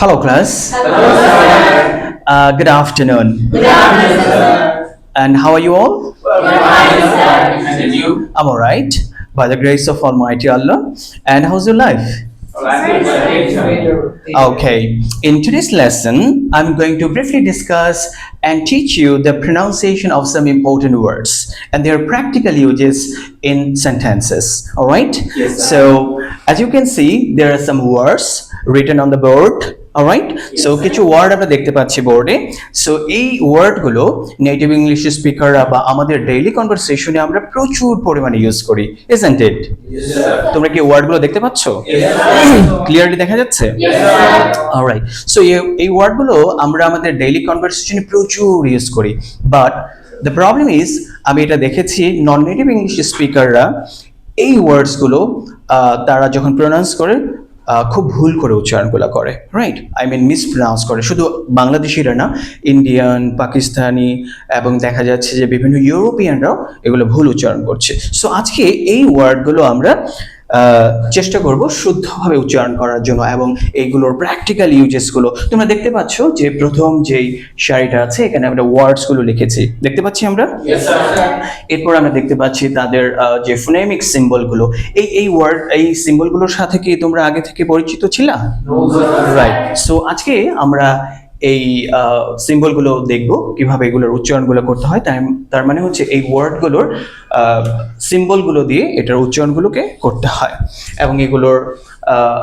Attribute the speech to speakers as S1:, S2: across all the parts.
S1: Hello, class.
S2: Hello, sir.
S1: Good afternoon.
S2: Good afternoon, sir.
S1: And how are you all?
S2: We're fine, sir.
S3: And you?
S1: I'm all right, by the grace of Almighty Allah. And how's your life? Okay, in today's lesson, I'm going to briefly discuss and teach you the pronunciation of some important words and their practical uses in sentences. All right?
S3: Yes, sir.
S1: So, as you can see, there are some words written on the board. All right? So, কিছু word আমরা দেখতে পাচ্ছি বোর্ডে। So এই ওয়ার্ডগুলো native English স্পিকাররা বা আমাদের daily কনভারসেশনে আমরা প্রচুর পরিমাণে ইউজ করি, isn't it? তোমরা কি ওয়ার্ডগুলো দেখতে পাচ্ছো? ক্লিয়ারলি দেখা যাচ্ছে? অলরাইট, সো এই ওয়ার্ডগুলো আমরা আমাদের ডেইলি কনভারসেশনে প্রচুর ইউজ করি, বাট দ্য প্রবলেম ইজ আমি এটা দেখেছি নন নেটিভ ইংলিশ স্পিকাররা এই ওয়ার্ডসগুলো তারা যখন প্রোনাউন্স করে খুব ভুল করে উচ্চারণগুলো করে, রাইট? আই মিন মিসপ্রোনাউন্স করে। শুধু বাংলাদেশিরা না, ইন্ডিয়ান, পাকিস্তানি এবং দেখা যাচ্ছে যে বিভিন্ন ইউরোপিয়ানরাও এগুলো ভুল উচ্চারণ করছে। সো আজকে এই ওয়ার্ডগুলো আমরা চেষ্টা করব শুদ্ধভাবে উচ্চারণ করার জন্য এবং এইগুলোর প্র্যাকটিক্যাল ইউজেসগুলো তোমরা দেখতে পাচ্ছ যে প্রথম যেই সারিটা আছে এখানে আমরা ওয়ার্ডসগুলো লিখেছি, দেখতে পাচ্ছি আমরা। এরপর আমরা দেখতে পাচ্ছি তাদের যে ফোনেমিক সিম্বলগুলো, এই সিম্বলগুলোর সাথে কি তোমরা আগে থেকে পরিচিত ছিলা? রাইট। সো আজকে আমরা এই সিম্বলগুলো দেখব কিভাবে এগুলোর উচ্চারণগুলো করতে হয়। তার মানে হচ্ছে এই ওয়ার্ডগুলোর সিম্বলগুলো দিয়ে এটার উচ্চারণগুলোকে করতে হয় এবং এগুলোর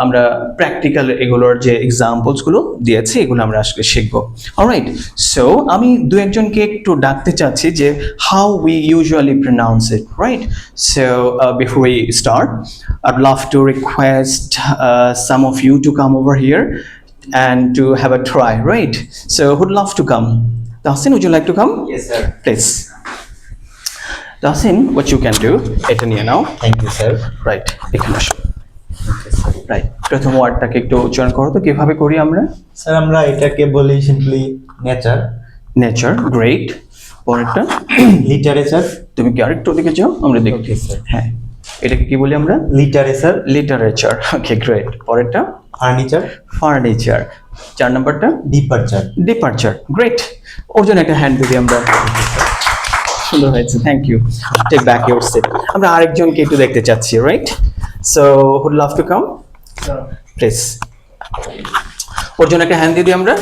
S1: আমরা প্র্যাকটিক্যাল এগুলোর যে এক্সাম্পলসগুলো দিয়েছি এগুলো আমরা আসলে শিখবো। অলরাইট, সো আমি দু একজনকে একটু ডাকতে চাচ্ছি যে how we usually pronounce it, right? So before we start, I'd love to request some of you to come over here and to have a try, right? So who'd love to come? Dasin, would you like to come?
S3: Yes, sir.
S1: Please. Dasin, what you can do, এটা নিয়ে নাও।
S4: Thank you, sir.
S1: Right, এখানে আসো।
S4: Okay, sir.
S1: Right, প্রথম ওয়ার্ডটাকে একটু উচ্চারণ করো তো কিভাবে করি আমরা?
S4: স্যার আমরা এটাকে বলি সিম্পলি নেচার,
S1: নেচার, গ্রেট। পরেরটা
S4: লিটারেচার।
S1: তুমি কি আরেকটু ওদিকে যাও, আমরা দেখি।
S4: Okay, sir.
S1: হ্যাঁ, এটাকে কি বলি আমরা?
S4: লিটারেচার।
S1: লিটারেচার। ওকে, গ্রেট। পরেরটা
S4: ফার্নিচার।
S1: ফার্নিচার। 4 নাম্বারটা
S4: ডিপারচার।
S1: Departure, great. ওর জন্য একটা হ্যান্ড দিই আমরা। সুন্দর হয়েছে, thank you. Take back your seat. আমরা আরেকজনকে একটু দেখতে চাচ্ছি, right? So who'd love to come please. ওর জন্য একটা হ্যান্ড দিয়ে দিই আমরা।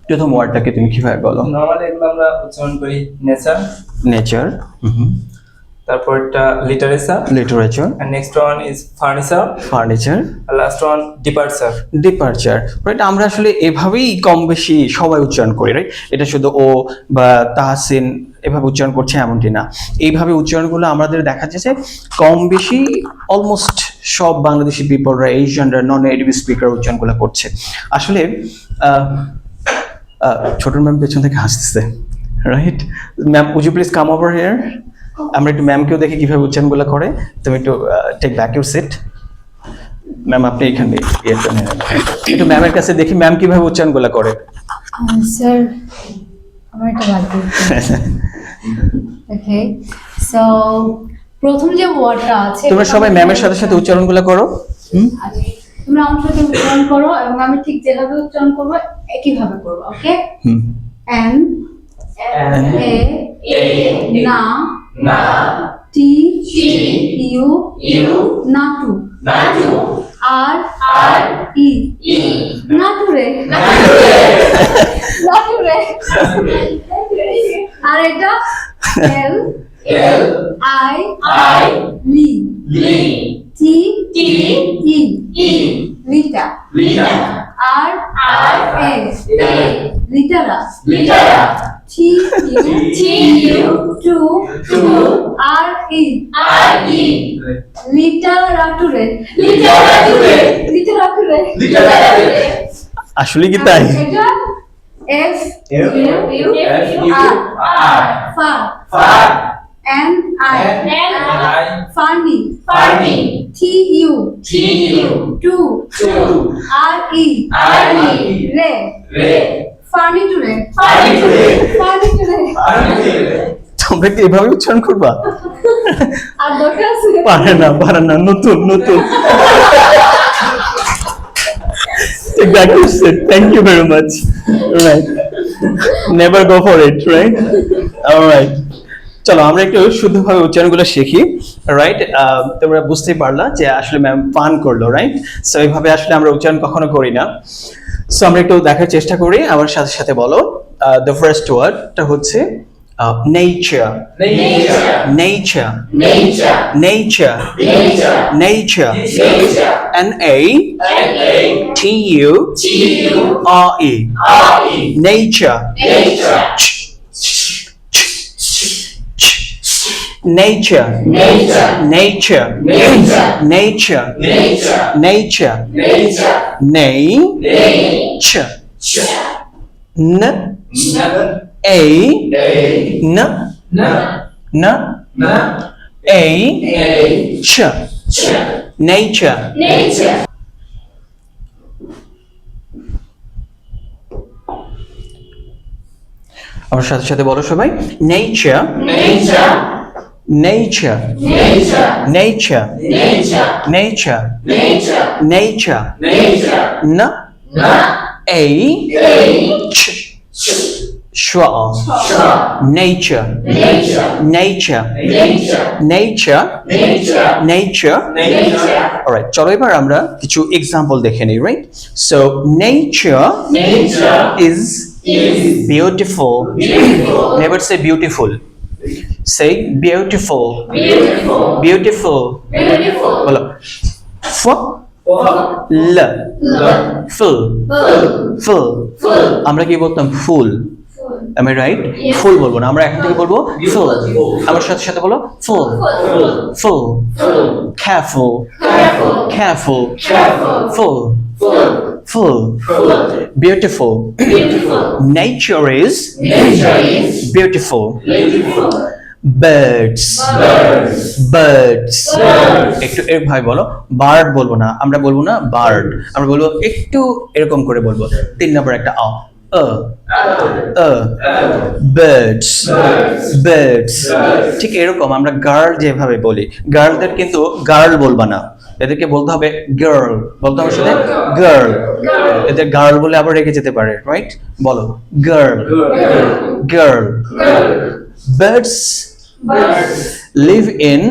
S1: প্রথম ওয়ার্ডটাকে তুমি কিভাবে বলো?
S3: নরমালি এগুলো আমরা উচ্চারণ করি নেচার,
S1: নেচার,
S3: তারপর এটা literature,
S1: literature,
S3: and next one is furniture,
S1: furniture,
S3: and last one departure.
S1: Departure, right? আমরা আসলে এভাবেই কম বেশি সবাই উচ্চারণ করি, রাইট? এটা শুধু ও বা তাহসিন এভাবে উচ্চারণ করছে এমনটি না, এইভাবে উচ্চারণগুলো আমাদের দেখা যাচ্ছে কম বেশি অলমোস্ট সব বাংলাদেশি পিপলরা, এশিয়ানরা, নন নেটিভ স্পিকার উচ্চারণগুলো করছে। আসলে ছোট ম্যাম পেছন থেকে হাসতেছে, right? Ma'am, would you please come over here? আমরা একটু ম্যামকেও দেখি কিভাবে উচ্চারণগুলো করে। তুমি একটু take back your seat. Ma'am, আপনি এখানে একটু ম্যামের কাছে দেখি ম্যাম কিভাবে উচ্চারণগুলো করে।
S2: স্যার আমার এটা বাদ দিন। ওকে, সো প্রথম যে ওয়ার্ডটা আছে
S1: তোমরা সবাই ম্যামের সাথে সাথে উচ্চারণগুলো করো।
S2: তোমরা আমার সাথে উচ্চারণ করো এবং আমি ঠিক যেভাবে উচ্চারণ করবো একইভাবে করবো। ওকে? এন এ না টি ইউ নাটু আর ই নাটুরে নাটুরে। আর এটা এল আই লি টি ই লিটা আর এ লিটারা টি ইউ টু আর ই লিটারাটুরে লিটারাটুরে।
S1: আসলে কি তাই?
S2: এটা এফ ইউ আর ফার এন আই ফানি টি ইউ টু আর ই রে ফার্নিটুরে।
S1: তোমরা কি এভাবে উচ্চারণ করবা?
S2: আর দরকার আছে?
S1: পারে না, নতুন Exactly said. Thank you very much. Right. Never go for it, right? All right. চলো আমরা একটু শুদ্ধভাবে উচ্চারণগুলো শিখি, রাইট? তোমরা বুঝতেই পারলা যে আসলে ম্যাম ফান করলো, রাইট? সো এইভাবে আসলে আমরা উচ্চারণ কখনো করি না। সো আমরা একটু দেখার চেষ্টা করি, আমার সাথে সাথে বলো। দ্য ফার্স্ট ওয়ার্ডটা হচ্ছে nature, nature, nature, nature, N-A-T-U-R-E, nature, nature, nature, nature, nature, nature, n a n n a ch, nature. আমার সাথে সাথে বলো সবাই, nature, nature, nature, nature, nature, nature, n a ch, schwa, nature, nature, nature, nature. Alright, চলো এবার আমরা কিছু example দেখে নিই, right? So nature is beautiful. Never say beautiful. Say beautiful. Beautiful. বলো l full, full. আমরা কি বলতাম? ফুল। Am I right? ফুল বলবো না, আমরা এখন থেকে বলবো ফুল। আমার সাথে সাথে বলো ফুল, ফুল, careful, careful, full, full, beautiful. Nature is beautiful. Birds, birds. একটু এভাবে বলো, বার্ড বলবো না, আমরা বলবো না বার্ড, আমরা বলবো একটু এরকম করে বলবো, 3 নম্বর একটা birds, birds. ঠিক এরকম আমরা গার্ল যেভাবে বলি, গার্লদের কিন্তু গার্ল বলবা না, এদেরকে বলতে হবে গার্ল, বলতে হবে সাথে গার্ল। এদের গার্ল বলে আবার রেখে যেতে পারে, রাইট? বলো girl, girl. Birds live in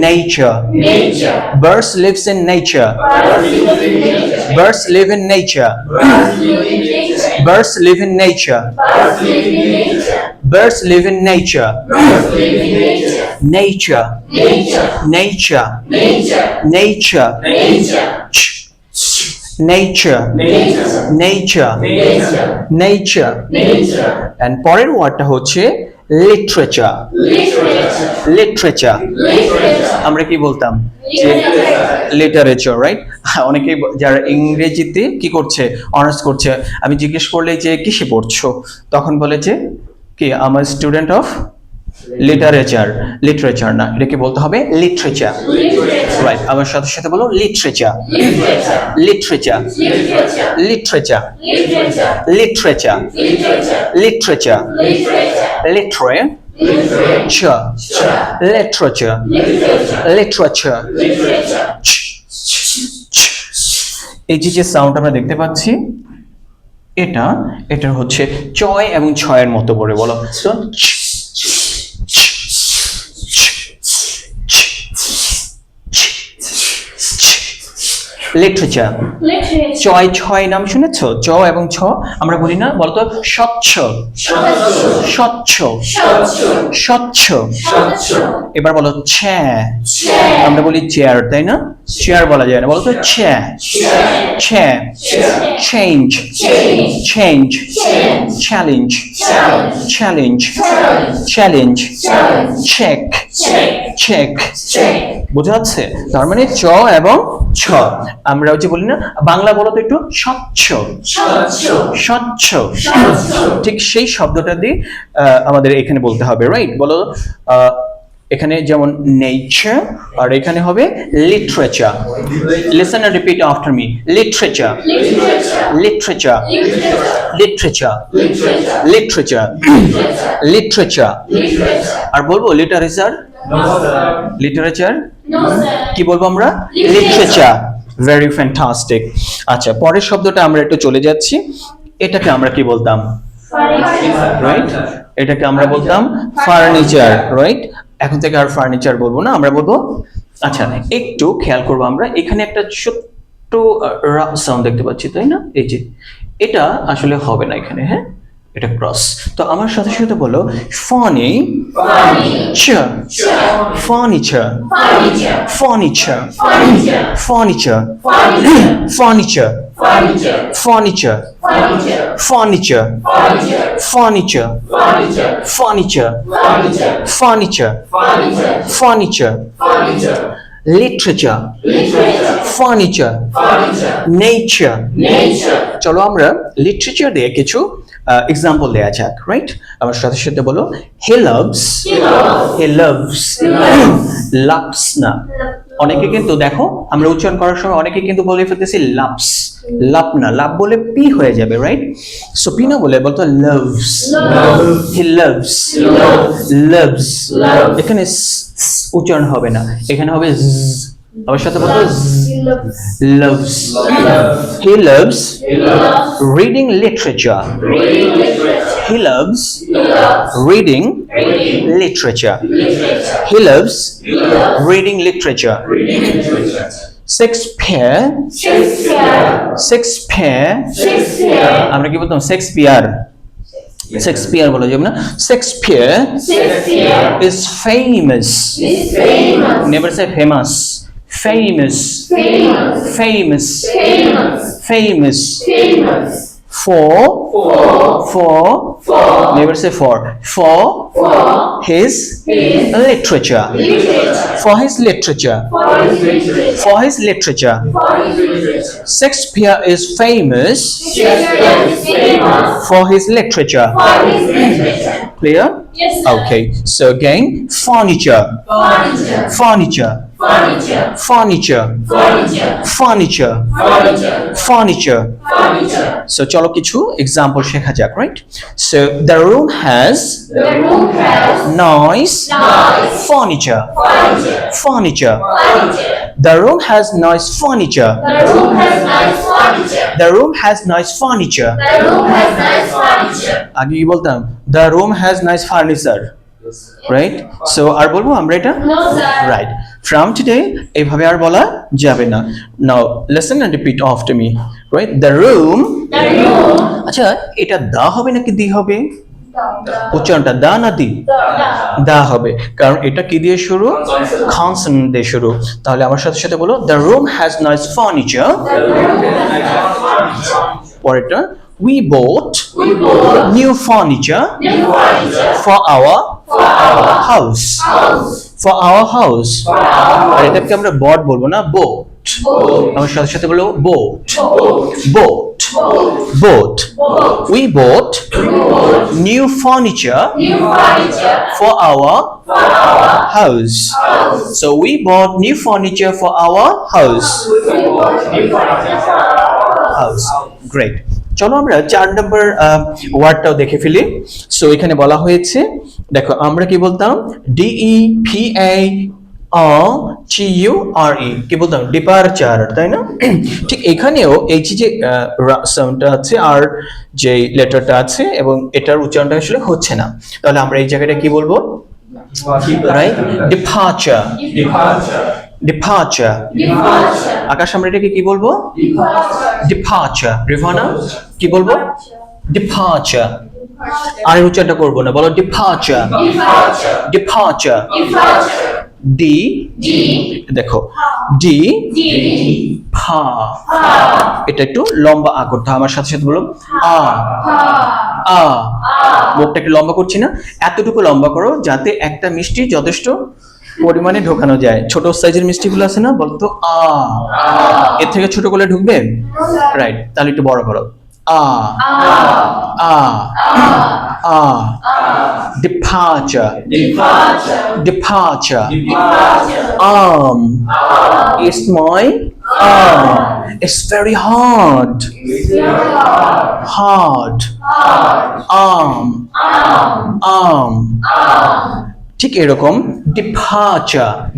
S1: nature. Birds lives in nature. Birds live in nature. Birds live in nature. Birds live in nature. Nature, nature, nature, nature, nature, nature. And পরের ওয়ার্ডটা হচ্ছে literature, literature. আমরা কি বলতাম? Literature, right? অনেকেই যারা ইংরেজিতে কি করছে, অনার্স করছে, আমি জিজ্ঞেস করলে যে কিসে পড়ছো, তখন বলে যে কি আমার স্টুডেন্ট অফ লিটারেচার। লিটারেচার না, এটাকে বলতে হবে লিটারেচার, রাইট? আমার সাথে সাথে বলো literature, literature, literature, literature, literature, literature, literature, literature. এই যে সাউন্ড আমরা দেখতে পাচ্ছি, এটা হচ্ছে চয় এবং ছয়ের মতো করে বলো। So, literature. চয় ছয় নাম শুনেছো? চ এবং ছ আমরা বলি না, বলতো স্বচ্ছ, স্বচ্ছ, স্বচ্ছ। এবার বলো ছ্যা, আমরা বলি চেয়ার, তাই না? চেয়ার বলা যায় না, বলতো ছ্যা, ছ্যা। Change, change, challenge, challenge, challenge. Check, check. বোঝা যাচ্ছে? তার মানে চ এবং ছ। আমরা যে বলি না, বাংলা বলো তো একটু স্বচ্ছ, স্বচ্ছ। ঠিক সেই শব্দটা দিয়ে আমাদের এখানে বলতে হবে, রাইট? বলো এখানে যেমন নেচার, আর এখানে হবে literature. Listen and repeat after me. Literature, literature, literature, literature, literature. আর বলবো লিটারেচার, লিটারেচার কি বলবো আমরা? Literature, very fantastic. আচ্ছা, পরের শব্দটা আমরা একটু চলে যাচ্ছি। এটাকে আমরা কি বলতাম? রাইট, এটাকে আমরা বলতাম ফার্নিচার, রাইট? এখন থেকে আর ফার্নিচার বলবো না, আমরা বলবো, আচ্ছা একটু খেয়াল করবো, আমরা এখানে একটা ছোট্ট সাউন্ড দেখতে পাচ্ছি, তাই না? এই যে এটা আসলে হবে না এখানে, হ্যাঁ, এটা ক্রস। তো আমার সাথে সাথে বলো furniture, furniture, furniture, furniture, furniture, furniture, furniture, furniture, furniture, furniture, furniture, literature, furniture, nature. চলো আমরা লিটারেচার দিয়ে কিছু এক্সাম্পল দেওয়া যাক, রাইট? আমার সাথে সাথে বলো he loves, he loves, loves না, অনেকে কিন্তু দেখো আমরা উচ্চারণ করার সময় অনেকে কিন্তু বলে ফেলতেছি লাভস, লাভ না, লাভ বলে পি হয়ে যাবে, রাইট? সো পি না বলে বলতো লাভস, হি লাভস, লাভস, এখানে উচ্চারণ হবে না, এখানে হবে জ। আমার সাথে বলতো loves, he loves reading literature, he loves reading literature, he loves reading literature. Shakespeare, Shakespeare, আমরা কি বলতাম? শেক্সপিয়ার, শেক্সপিয়ার বলা যাবে না, Shakespeare is famous, never say famous, famous, famous, famous, for, never say for his literature, for his literature, for his literature. Shakespeare is famous for his literature. Clear?
S2: Yes, sir.
S1: Okay, so again, furniture, furniture, furniture, furniture, furniture. So চলো কিছু example শেখা যাক, right? So the room has nice furniture, furniture. The room has nice furniture. The room has nice furniture. আগে কি বলতাম? The room has nice furniture, right? So আর বলবো আমরা এটা?
S2: No, sir.
S1: Right. From today এইভাবে আর বলা যাবে না. Now listen and repeat after me, right? The room. আচ্ছা, এটা দা হবে নাকি দি হবে? উচ্চারণটা দা না দি? দা হবে, কারণ এটা কি দিয়ে শুরু? কনসোনেন্ট দিয়ে শুরু। তাহলে আমার সাথে সাথে বলো the room has nice furniture. পরেরটা we bought new furniture for our house, for our house. আর এটাকে আমরা বট বলবো না, boat. আমার সাথে সাথে বলো boat, boat, boat. We bought new furniture for our house. So we bought new furniture for our house. House. Great. চলো আমরা 4 নম্বর ওয়ার্ডটাও দেখে ফেলি। সো এখানে বলা হয়েছে, দেখো আমরা কি বলতাম? DEPARTURE, কি বলতাম? ডিপারচার, তাই না? ঠিক এখানেও এই যে সাউন্ডটা আছে আর যে লেটারটা আছে এবং এটার উচ্চারণটা আসলে হচ্ছে না, তাহলে আমরা এই জায়গাটা কি বলবো? Right, departure, departure. আকাশ আমরা এটাকে কি বলবো? ডিপারচার। রিভানা কি বলবো? ডিপারচার। আর উচ্চারণটা করবো না, বলো ডিপারচার, ডিপারচার। ডি, দেখো ডি ফা, এটা একটু লম্বা আ করতে হয়। আমার সাথে সাথে বলো আ, আ। মুখটা একটু লম্বা করছি না, এতটুকু লম্বা করো যাতে একটা মিষ্টি যথেষ্ট পরিমাণে ঢোকানো যায়। ছোট সাইজের মিষ্টিগুলো আছে না, বলতো আ, এর থেকে ছোট করলে ঢুকবে? রাইট, তাহলে একটু বড় করো। আ, আ, আ। Departure, departure. It's my arm. It's very hard. Hard. Arm. ঠিক এরকম departure,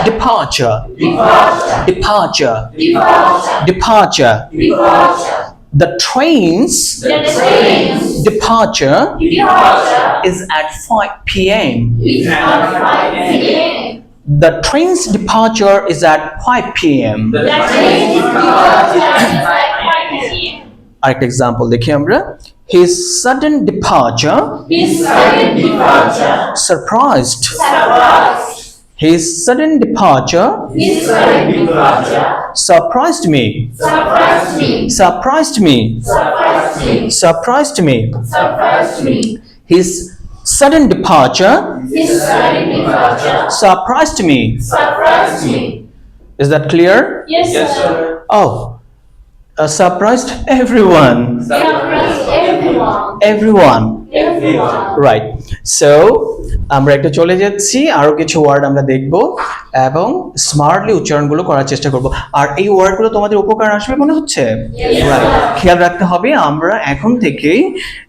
S1: departure, departure, departure. The train's departure is at 5 p.m. The train's departure is at 5 p.m. আরেকটা এক্সাম্পল দেখি আমরা his sudden departure surprised his sudden departure surprised me surprised me surprised me his sudden departure surprised me is that clear
S2: Yes, sir.
S1: oh surprised everyone everyone right so আমরা একটু চলে যাচ্ছি আরো কিছু word আমরা দেখব এবং স্মার্টলি উচ্চারণগুলো করার চেষ্টা করব আর এই ওয়ার্ডগুলো তোমাদের উপকার আসবে মনে হচ্ছে রাইট খেয়াল রাখতে হবে আমরা এখন থেকেই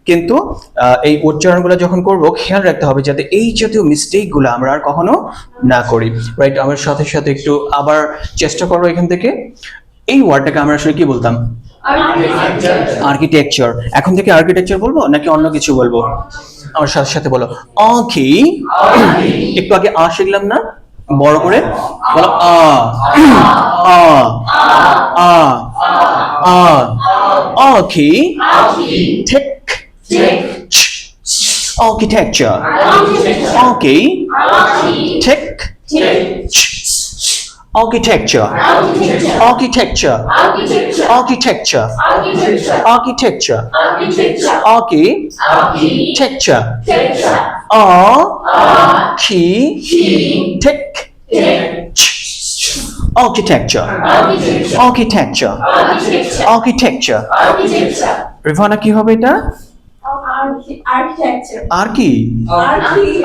S1: কিন্তু এই উচ্চারণগুলো যখন করব খেয়াল রাখতে হবে যাতে এই জাতীয় মিস্টেকগুলো আমরা আর কখনো না করি রাইট আমার সাথে সাথে একটু আবার চেষ্টা করব এখান থেকে এই ওয়ার্ডটাকে আমরা আসলে কি বলতাম আর্কিটেকচার এখন থেকে আর্কিটেকচার বলবো নাকি অন্য কিছু বলবো আমার সাথে সাথে বলো আঁখি একটু আগে আ শিখলাম না বড় করে বলো আ আ আ আ আঁখি টেক architecture আঁখি টেক architecture architecture architecture architecture architecture architecture architecture architecture Rivana কি হবে এটা
S2: Architecture.
S1: আর কি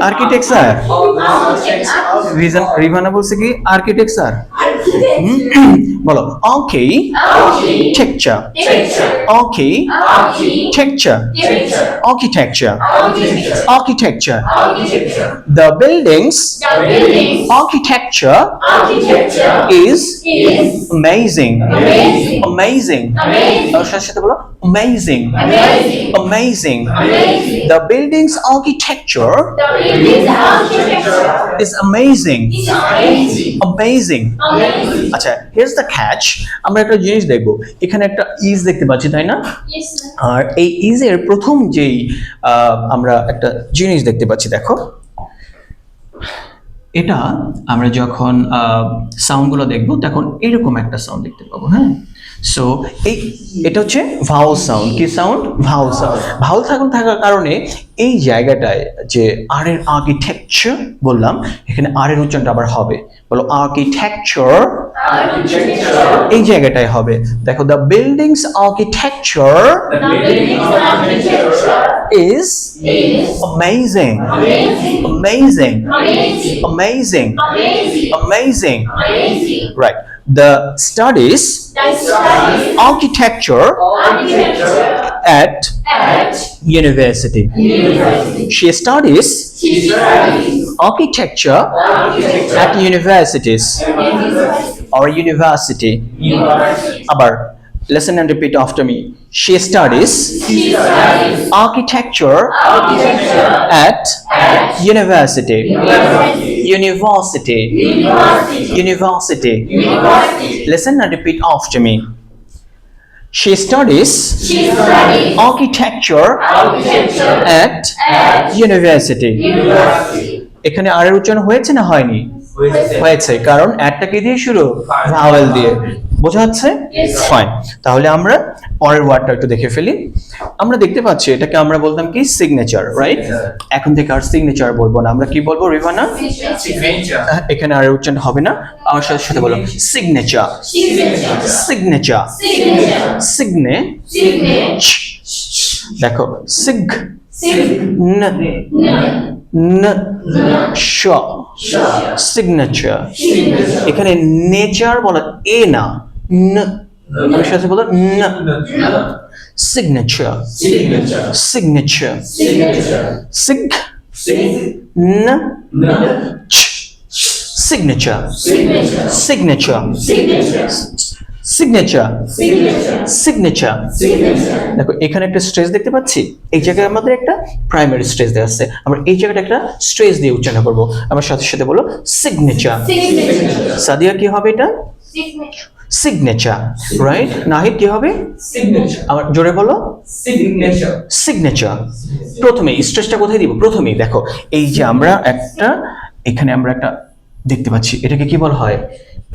S1: আর্কিটেকচার রিভানা বলছে কি আর্কিটেকচার বলো architecture architecture architecture architecture the buildings architecture is amazing amazing সাথে সাথে বলো amazing amazing the building's architecture is amazing amazing আচ্ছা here's the catch আমরা একটা জিনিস দেখব এখানে একটা ইজ দেখতে পাচ্ছি তাই না
S2: Yes, sir.
S1: আর এই ইজ এর প্রথম যেই আমরা একটা জিনিস দেখতে পাচ্ছি দেখো এটা আমরা যখন সাউন্ডগুলো দেখব তখন এরকম একটা সাউন্ড দেখতে পাবো হ্যাঁ সো এই এটা হচ্ছে ভাওয়াল সাউন্ড কি সাউন্ড ভাওয়াল সাউন্ড ভাওয়াল থাকার কারণে এই জায়গাটায় যে আর এর আর্কিটেকচার বললাম এখানে আর এর উচ্চারণটা আবার হবে বলো আর্কিটেকচার এই জায়গাটায় হবে দেখো the buildings architecture is amazing amazing amazing amazing right the studies architecture at university she studies architecture at universities or university abar listen and repeat after me she studies architecture at university university university listen and repeat after me she studies architecture at university এখানে আর এর উচ্চারণ হয়েছে না হয়নি হয়েছে কারণ একটা কি দিয়ে শুরু ভাওয়েল দিয়ে বোঝা যাচ্ছে ফাইন তাহলে আমরা পরের ওয়ার্ডটা একটু দেখে ফেলি আমরা দেখতে পাচ্ছি এটাকে আমরা বলতাম কি সিগনেচার রাইট এখন থেকে আর সিগনেচার বলবো না আমরা কি বলবো রিভানা এখানে আর উচ্চারণ হবে না আমার সাথে সাথে বলো সিগনেচার সিগনেচার সিগনে দেখো সিগ ন ন শ সিগনেচার এখানে নেচার বলো এ না ন আমার সাথে বলো ন signature signature sig ch signature signature signature signature দেখো এখানে একটা স্ট্রেস দেখতে পাচ্ছি, এই জায়গায় আমাদের একটা প্রাইমারি স্ট্রেস দেওয়া আছে, আমরা এই জায়গাটা একটা স্ট্রেস দিয়ে উচ্চারণ করব। আমার সাথে সাথে বলো সিগনেচার। সাদিয়া কি হবে এটা? Signature, right? নাহিদ কি হবে? আবার জোরে বলো। সিগনেচার। প্রথমে স্ট্রেসটা কোথায় দিব? প্রথমেই দেখো এই যে আমরা একটা এখানে আমরা একটা দেখতে পাচ্ছি, এটাকে কি বলা হয়?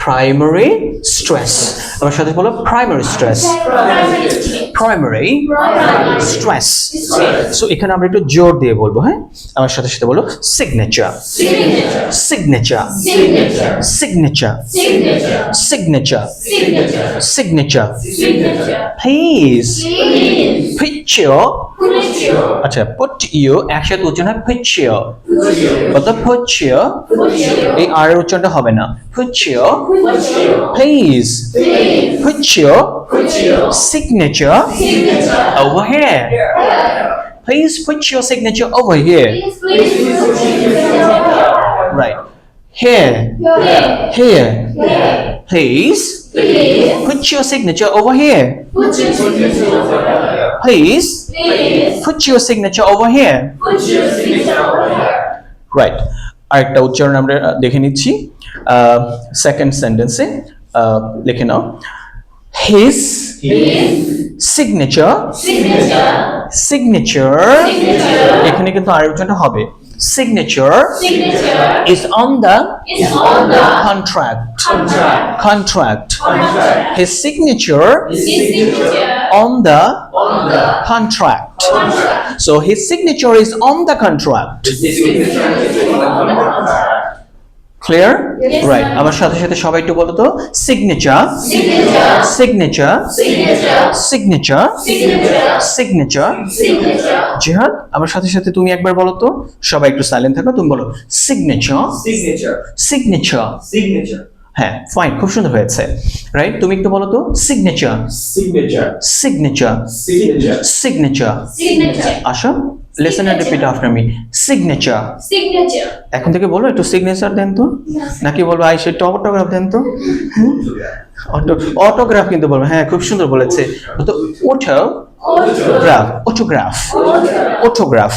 S1: Primary stress. আমার সাথে বলো primary stress. Primary stress. So এখানে আমরা একটু জোর দিয়ে বলবো, হ্যাঁ? আমার সাথে সাথে বলো signature signature signature signature signature. Please picture. আচ্ছা put you একসাথে উচ্চারণ হয় পিকচার। কত পিকচার? এই আর এর উচ্চারণটা হবে না। Picture. Please put your signature over here. Please put your signature over here. Right. Here. Here. Please put your signature over here. Please put your signature over here. Right. আরেকটা উচ্চারণ আমরা দেখে নিচ্ছি। সেকেন্ড সেন্টেন্সে লিখে নাও, his signature এখানে কিন্তু আরেক উচ্চারণটা হবে signature is on the contract. His signature on the contract. So his signature is on the contract. Clear? Right. আমার সাথে সাথে সবাই একটু বলো তো, সিগনেচার সিগনেচার সিগনেচার সিগনেচার। জিহাদ আমার সাথে সাথে তুমি একবার বলো তো, সবাই একটু সাইলেন্ট থাকো, তুমি বলো সিগনেচার সিগনেচার। হ্যাঁ, ফাইন, খুব সুন্দর হয়েছে, রাইট? তুমি একটু বলো তো সিগনেচার সিগনেচার সিগনেচার। আসো, listen and repeat after me. Signature. এখন থেকে বলো একটু সিগনেচার দেন তো, নাকি বলবো আই সে অটোগ্রাফ দেন তো? অটোগ্রাফ কিন্তু বলবো। হ্যাঁ, খুব সুন্দর বলেছে। তো অটোগ্রাফ অটোগ্রাফ অটোগ্রাফ,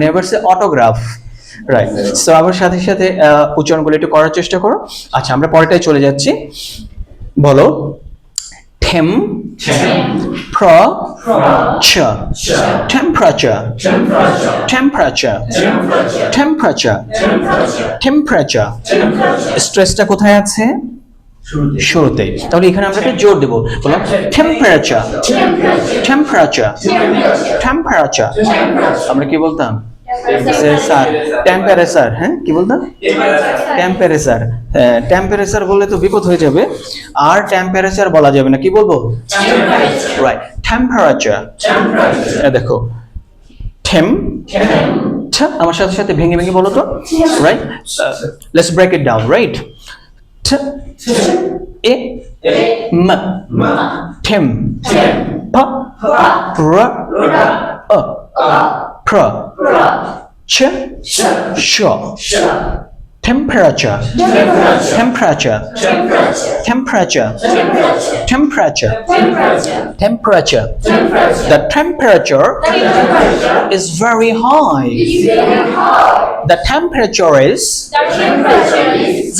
S1: নেভার সে অটোগ্রাফ, রাইট? সো আমার সাথে সাথে উচ্চারণগুলো একটু করার চেষ্টা করো। আচ্ছা, আমরা পরেরটায় চলে যাচ্ছি। বলো temperature temperature temperature temperature temperature। স্ট্রেসটা কোথায় আছে? শুরুতে। তাহলে এখানে আমরা একটা জোর দেবো, বলো টেম্পারেচার টেম্পারেচার টেম্পারেচার। আমরা কি বলতাম? Sir temperature. হ্যাঁ, কি বলতাম? টেম্পারেচার। টেম্পারেচার বললে তো বিপদ হয়ে যাবে, আর টেম্পারেচার বলা যাবে না, কি বলবো? Right, temperature. দেখো টেম, আমার সাথে সাথে ভেঙে ভেঙে বলো তো, right? Let's break it down, right? এ ম টেম প র অ প্র চ শ। Temperature temperature temperature temperature temperature. The temperature is very high. The temperature is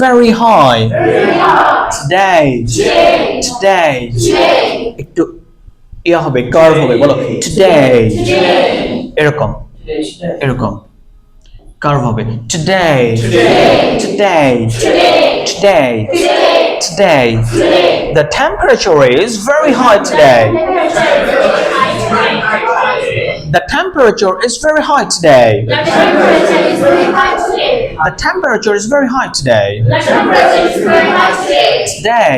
S1: very high today. একটু ইয়া হবে, কার্ভ হবে, বলো today। এরকম এরকম কার্ভ হবে, today today today today. The temperature is very high today. The temperature is very high today. The temperature is very high today. Today.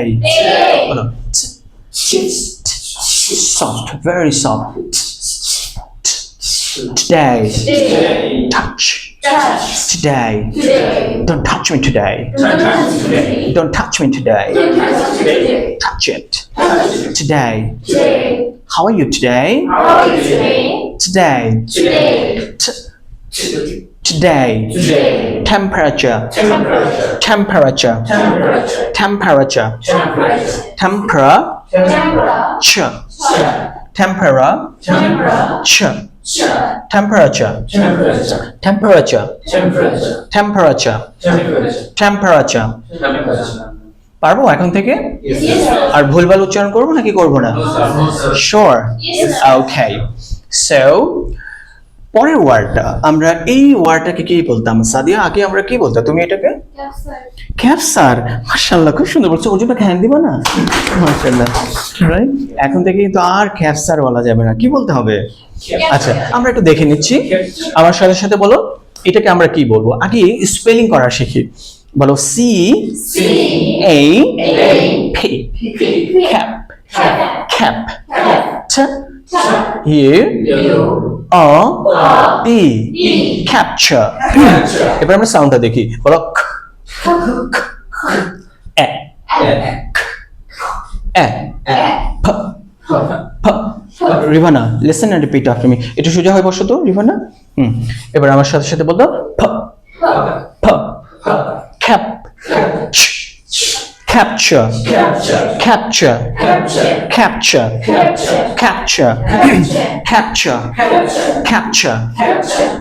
S1: Soft, very soft. Today. Touch. Today. Don't touch me today. Don't touch me today. Touch it. Today. How are you today? Today. today, temperature, temperature, temperature, temperature, temperature, temperature, temperature, temperature, temperature. পারবো এখন থেকে? আর ভুলভাল উচ্চারণ করবো নাকি করবো না? Sure. Okay. So পরের ওয়ার্ডটা আমরা এই ওয়ার্ডটাকে কি বলতাম সাদিয়া? আগে আমরা কি বলতাম, তুমি এটাকে ক্যাপসার। মাশাআল্লাহ, খুব সুন্দর বলছো। ওজনটা হ্যান্ড দিবা না? মাশাআল্লাহ, রাইট। এখন থেকে কিন্তু আর ক্যাপসার বলা যাবে না, কি বলতে হবে? আচ্ছা, আমরা একটু দেখে নিচ্ছি। আমার সাথে সাথে বলো এটাকে আমরা কি বলবো। আগে স্পেলিং করা শিখি। বলো C A P, cap, cap, here e capture। এবার আমরা সাউন্ডটা দেখি। বলো এ এ প প। Rivana, listen and repeat after me. একটু সোজা হয়ে বসো তো রিভানা। এবার আমার সাথে সাথে বলতো প প cap, capture, capture, capture, capture, capture, capture, capture,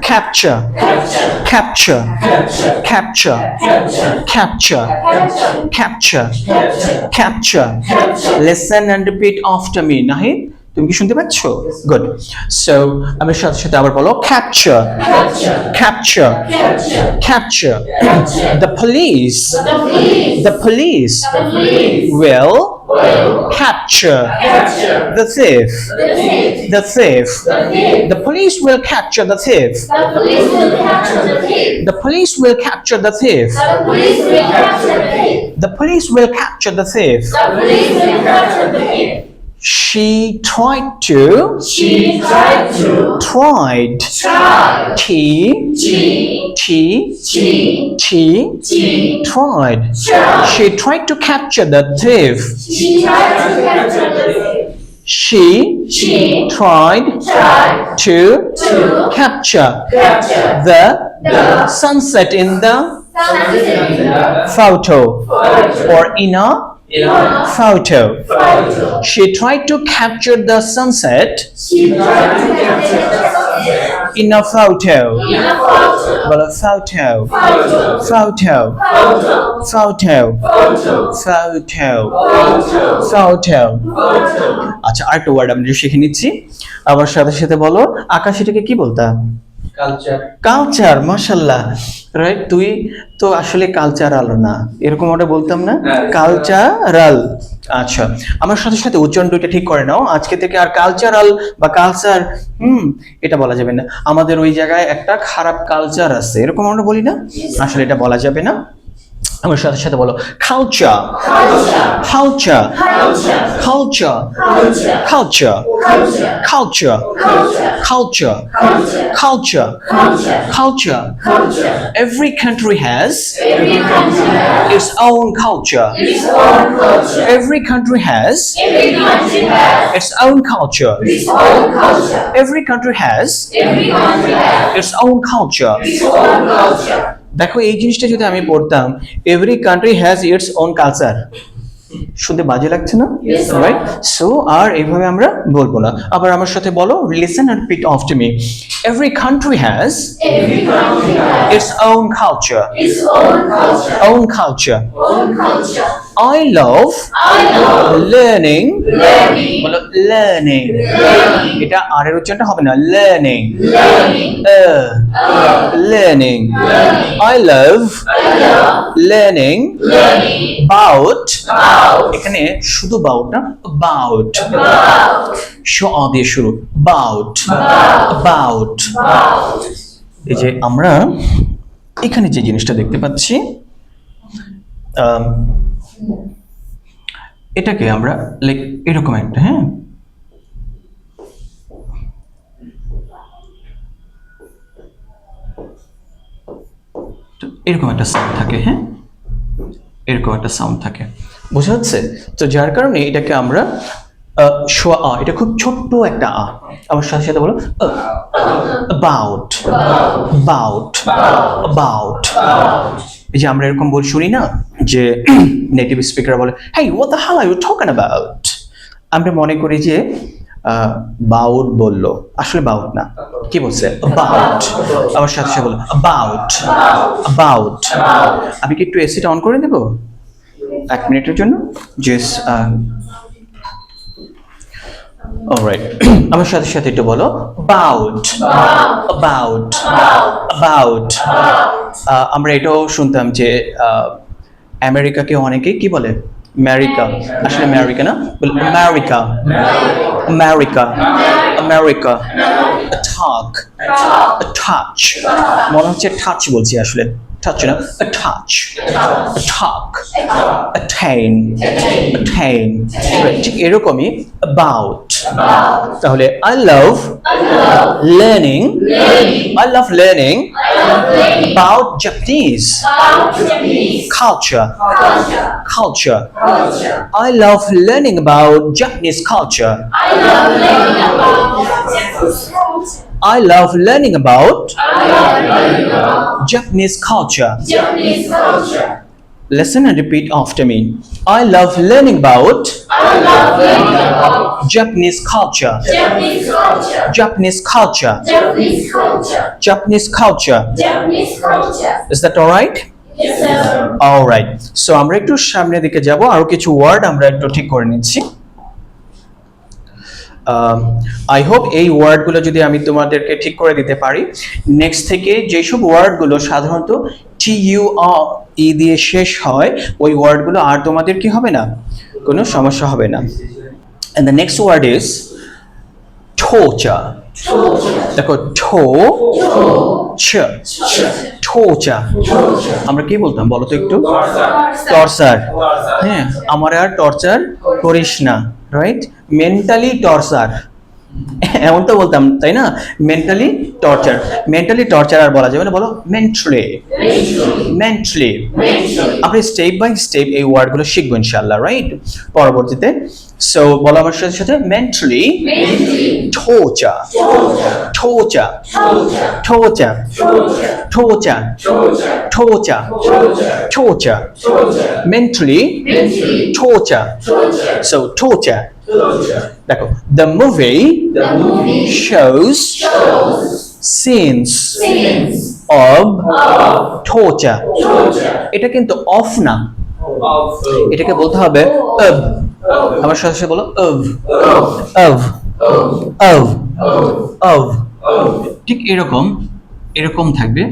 S1: capture, capture, capture, capture, capture. Listen and repeat after me. Nahid, তুমি কি শুনতে পাচ্ছো? গুড। সো আমি সাথে সাথে আবার বলো capture, capture, capture. The police will capture the thief. The thief. The police will capture the thief. The police will capture the thief. The police will capture the thief. She tried to. Tried. T. Tried. She tried to capture the thief. She tried to capture the sunset in the photo or in a photo. She tried to capture the sunset in a photo. Well, a photo. Photo. Photo. Photo. আচ্ছা, আরেকটা word আমরা শিখে নিচ্ছি। আবার সাথে সাথে বলো আকাশ এটাকে কি বলতাম?
S3: কালচার।
S1: কালচার। মাশাআল্লাহ, রাইট। তুই তো আসলে কালচারাল না, এরকম ওটা বলতাম না, কালচারাল। আচ্ছা, আমার সাথে সাথে উচ্চারণ দুইটা ঠিক করে নাও। আজকে থেকে আর কালচারাল বা কালচার এটা বলা যাবে না। আমাদের ওই জায়গায় একটা খারাপ কালচার আছে, এরকম আমরা বলি না, আসলে এটা বলা যাবে না। আমার সাথে সাথে বলো culture, culture, culture, culture, culture, culture, culture, culture. Every country has its own culture. Every country has its own culture. Every country has its own culture. দেখো এই জিনিসটা যদি আমি পড়তাম, every country has its own culture, শুনতে বাজে লাগছে না? রাইট। সো আর এইভাবে আমরা বলবো না। আবার আমার সাথে বলো, listen and repeat after me. Every country has its own culture. Own culture. I love learning. বলো learning. এটা আর এর উচ্চারণটা হবে না, learning. Learning. I love learning about. এখানে শুধু about না, about. শ দিয়ে শুরু, about. About. এই যে আমরা এখানে যে জিনিসটা দেখতে পাচ্ছি, এটাকে আমরা লাইক এরকম একটা, হ্যাঁ, এরকম একটা সাউন্ড থাকে, হ্যাঁ, এরকম একটা সাউন্ড থাকে, বোঝা যাচ্ছে? তো যার কারণে এটাকে আমরা শোয়া এটা খুব ছোট্ট একটা আমার সাথে সাথে বলো about about about এই যে আমরা এরকম বল শুনি না যে নেটিভ স্পিকার বলে hey what the hell are you talking about আমরা মনে করি যে বাউট বললো আসলে বাউট না কি বলছে about আমার সাথে সাথে বলো about about আমি কি একটু এসিটা অন করে দেব 1 মিনিটের জন্য জাস্ট অলরাইট আমার সাথে সাথে একটু বলো about about about আমরা এটাও শুনতাম যে আমেরিকাকে অনেকে কি বলে আমেরিকা আসলে আমেরিকা না America America America talk a touch মনে হচ্ছে টাচ বলছি আসলে টাচ না a touch a talk attain attain ঠিক এরকমই about তাহলে I love learning about Japanese culture I love learning about Japanese culture I love learning about Japanese culture. Listen and repeat after me. I love learning about Japanese culture. Japanese culture. Is that all right?
S2: Yes, sir.
S1: All right. So আমরা একটু সামনের দিকে যাব আর কিছু word আমরা একটু ঠিক করে নিচ্ছি আই হোপ এই ওয়ার্ডগুলো যদি আমি তোমাদেরকে ঠিক করে দিতে পারি নেক্সট থেকে যেসব ওয়ার্ডগুলো সাধারণত TUE দিয়ে শেষ হয় ওই ওয়ার্ডগুলো আর তোমাদের কি হবে না কোনো সমস্যা হবে না and the next word is torture দেখো torture আমরা কি বলতাম বলো তো একটু টর্চার হ্যাঁ আমার আর টর্চার করিস না রাইট মেন্টালি টর্চার এমন তো বলতাম তাই না মেন্টালি টর্চার আর বলা যাবে না বলো মেন্টালি আমরা স্টেপ বাই স্টেপ এই ওয়ার্ডগুলো শিখবো ইনশাআল্লাহ রাইট পরবর্তীতে সো বলো আমার সাথে সাথে mentally torture mentally torture so torture দেখো the movie shows scenes of torture এটা কিন্তু অফ না এটাকে বলতে হবে of আমার সাথে সাথে বলো of ঠিক এরকম থাকবে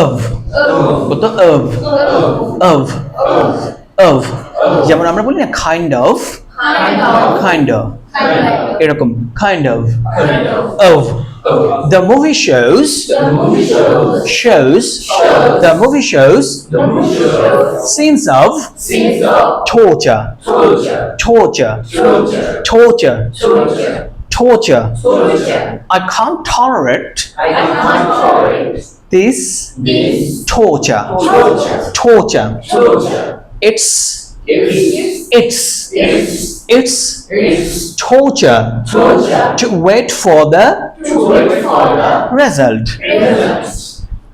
S1: of বলতো of যেমন আমরা বলি না kind of এরকম kind of the movie shows scenes of torture I can't tolerate this torture it's torture to wait for the result.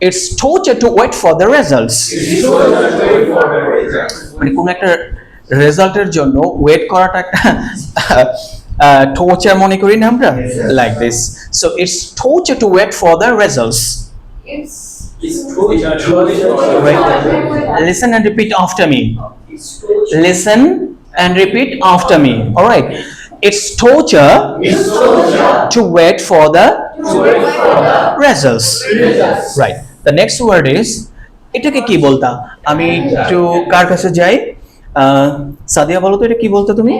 S1: It's torture to wait for the results. মানে কোন একটা রেজাল্টের জন্য ওয়েট করাটা একটা torture মনে করি না আমরা like this. So it's torture to wait for the results. Right. Listen and repeat after me. Listen and repeat after me. All right. It's torture to wait for the results. Right. The next word is এটাকে কি বলতা আমি একটু কার কাছে যাই সাদিয়া বলো তো এটা কি বলতো তুমি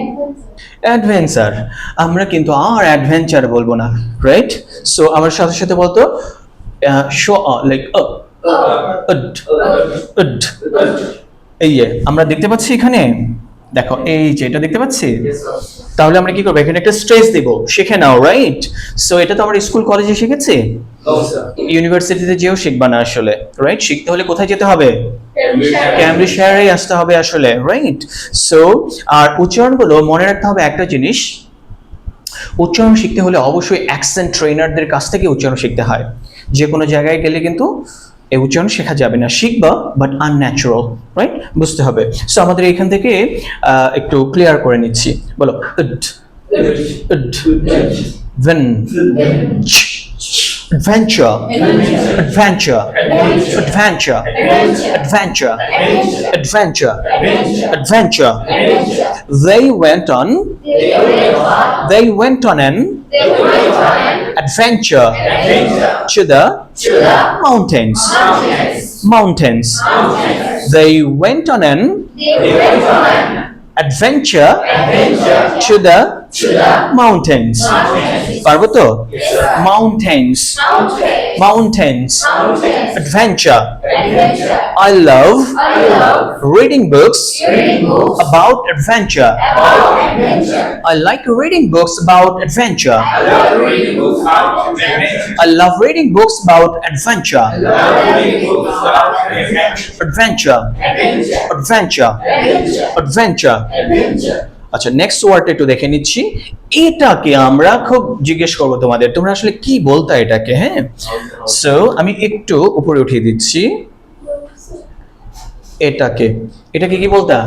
S1: অ্যাডভেঞ্চার আমরা কিন্তু আর অ্যাডভেঞ্চার বলবো না রাইট সো আমার সাথে সাথে বলতো শো লাইক এই যে আমরা দেখতে পাচ্ছি এখানে দেখো এই যে এটা দেখতে পাচ্ছি তাহলে আমরা কি করব এখানে একটা স্ট্রেস দেব শিখে নাও রাইট সো এটা তো আমরা স্কুল কলেজে শিখেছি
S3: No, sir.
S1: ইউনিভার্সিটিতে যেও শিখবা না আসলে, রাইট? শিখতে হলে কোথায় যেতে হবে? ক্যামব্রিজশায়ারে আসতে হবে আসলে, রাইট? সো আর উচ্চারণগুলো মনে রাখতে হবে একটা জিনিস, উচ্চারণ শিখতে হলে অবশ্যই অ্যাকসেন্ট ট্রেনারদের কাছ থেকে উচ্চারণ শিখতে হয়। যে কোনো জায়গায় গেলে কিন্তু এই উচ্চারণ শেখা যাবে না, শিখবা বাট আনন্যাচারাল, রাইট? বুঝতে হবে। সো আমাদের এখান থেকে একটু ক্লিয়ার করে নিচ্ছি। বলো when adventure adventure adventure adventure adventure adventure they went on an adventure to the mountains they went on an adventure to the mountains পারবো তো? mountains adventure I love reading books about adventure I like reading books about adventure I love reading books about adventure adventure adventure আচ্ছা, next ওয়ার্ডটা একটু দেখে নিচ্ছি। এটাকে আমরা খুব জিজ্ঞেস করবো তোমাদের, তোমরা আসলে কি বলতা এটাকে? হ্যাঁ, সো আমি একটু উপরে উঠিয়ে দিচ্ছি। এটাকে কি বলতা?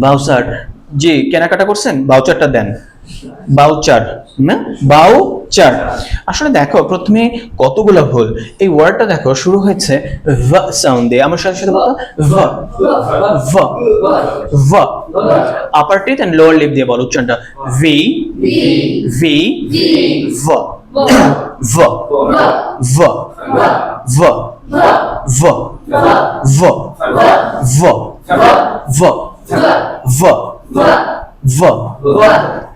S1: বাউচার। জি, কেনাকাটা করছেন? বাউচারটা দেন। বাউচার না, বাউচার। আসলে দেখো প্রথমে কতগুলো ভুল। এই ওয়ার্ডটা দেখো শুরু হয়েছে ভ সাউন্ড দিয়ে। আমার সাথে সাথে বলো ভ ভ ভ। আপার টিথ এন্ড লোয়ার লিপ দিয়ে বলো উচ্চারণটা। ভি ভি ভ ভ ভ ভ ভ ভ ভ ভ ভ v.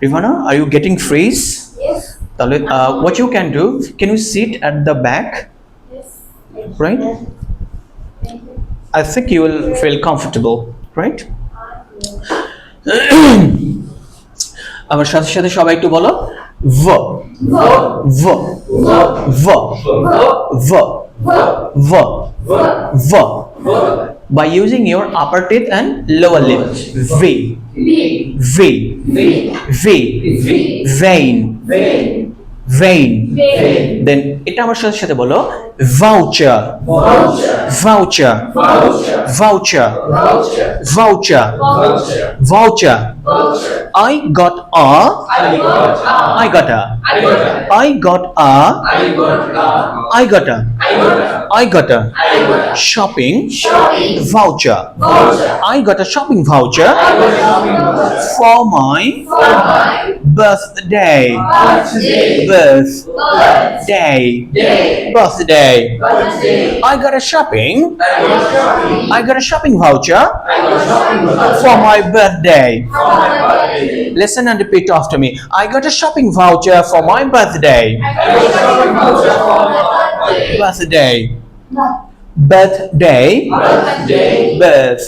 S1: Ivana, are you getting freeze?
S2: Yes.
S1: What you can do, can you sit at the back?
S2: Yes.
S1: Right? I think you will feel comfortable, right? আমার সাথে সাথে সবাই একটু বলো v v v v v v by using your upper teeth and lower lip. V V V vein vein then এটা আমার সাথে সাথে বলো voucher voucher voucher voucher voucher I got a I got a I got a I got a I got a shopping voucher I got a shopping voucher for my birthday birthday birthday I got a shopping voucher for my birthday listen and repeat after me I got a shopping voucher for my birthday birthday birthday birth